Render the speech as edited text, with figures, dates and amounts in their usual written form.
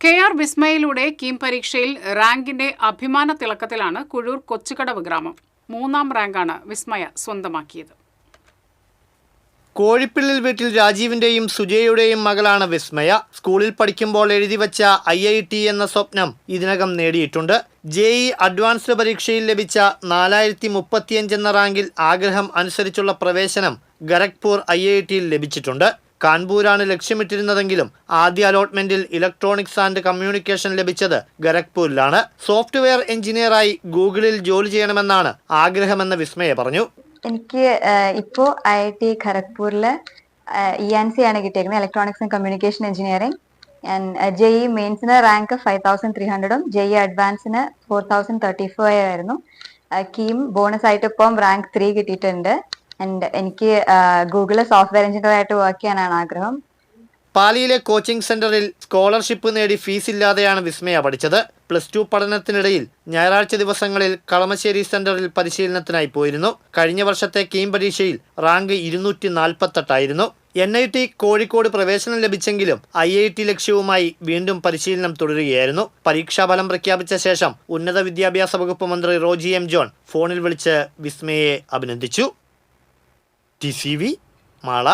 K R. വിസ്മയിലൂടെ KEAM പരീക്ഷയിൽ റാങ്കിന്റെ അഭിമാന തിളക്കത്തിലാണ് കുഴൂർ കൊച്ചുകടവ് ഗ്രാമം. 3ാം റാങ്കാണ് വിസ്മയ സ്വന്തമാക്കിയത്. കോഴിപ്പിള്ളിൽ വീട്ടിൽ രാജീവിന്റെയും സുജയുടെയും മകളാണ് വിസ്മയ. സ്കൂളിൽ പഠിക്കുമ്പോൾ എഴുതിവച്ച IIT എന്ന സ്വപ്നം ഇതിനകം നേടിയിട്ടുണ്ട്. JEE അഡ്വാൻസ്ഡ് പരീക്ഷയിൽ ലഭിച്ച 4035 എന്ന റാങ്കിൽ ആഗ്രഹം അനുസരിച്ചുള്ള പ്രവേശനം ഗരഖ്പൂർ IITയിൽ ലഭിച്ചിട്ടുണ്ട്. കാൺപൂരാണ് ലക്ഷ്യമിട്ടിരുന്നതെങ്കിലും ആദ്യ അലോട്ട്മെന്റിൽ ഇലക്ട്രോണിക്സ് ആൻഡ് കമ്മ്യൂണിക്കേഷൻ ലഭിച്ചത് ഗരഖ്പൂരിലാണ്. സോഫ്റ്റ്വെയർ എഞ്ചിനീയറായി ഗൂഗിളിൽ ജോലി ചെയ്യണമെന്നാണ് ആഗ്രഹമെന്ന് വിസ്മയ പറഞ്ഞു. എനിക്ക് ഇപ്പോൾ IIT ഖരഗ്പൂരില് ENC ആണ് കിട്ടിയിരിക്കുന്നത്, electronics and communication engineering. JEE മെയിൻസിന് റാങ്ക് 5300ഉം JEE അഡ്വാൻസിന് 4035 ആയിരുന്നു. കീം ബോണസ് ആയിട്ട് ഇപ്പം റാങ്ക് 3 കിട്ടിയിട്ടുണ്ട്. എനിക്ക് ഗൂഗിളിൽ സോഫ്റ്റ്വെയർ എഞ്ചിനീയർ ആയിട്ട് വർക്ക് ചെയ്യാനാണ് ആഗ്രഹം. പാലിയിലെ കോച്ചിംഗ് സെന്ററിൽ സ്കോളർഷിപ്പ് നേടി ഫീസ് ഇല്ലാതെയാണ് വിസ്മയ പഠിച്ചത്. +2 പഠനത്തിനിടയിൽ ഞായറാഴ്ച ദിവസങ്ങളിൽ കളമശ്ശേരി സെന്ററിൽ പരിശീലനത്തിനായി പോയിരുന്നു. കഴിഞ്ഞ വർഷത്തെ കീം പരീക്ഷയിൽ റാങ്ക് 248 ആയിരുന്നു. NIT കോഴിക്കോട് പ്രവേശനം ലഭിച്ചെങ്കിലും IIT ലക്ഷ്യവുമായി വീണ്ടും പരിശീലനം തുടരുകയായിരുന്നു. പരീക്ഷാഫലം പ്രഖ്യാപിച്ച ശേഷം ഉന്നത വിദ്യാഭ്യാസ വകുപ്പ് മന്ത്രി റോജി M. ജോൺ ഫോണിൽ വിളിച്ച് വിസ്മയയെ അഭിനന്ദിച്ചു. TCV മാള.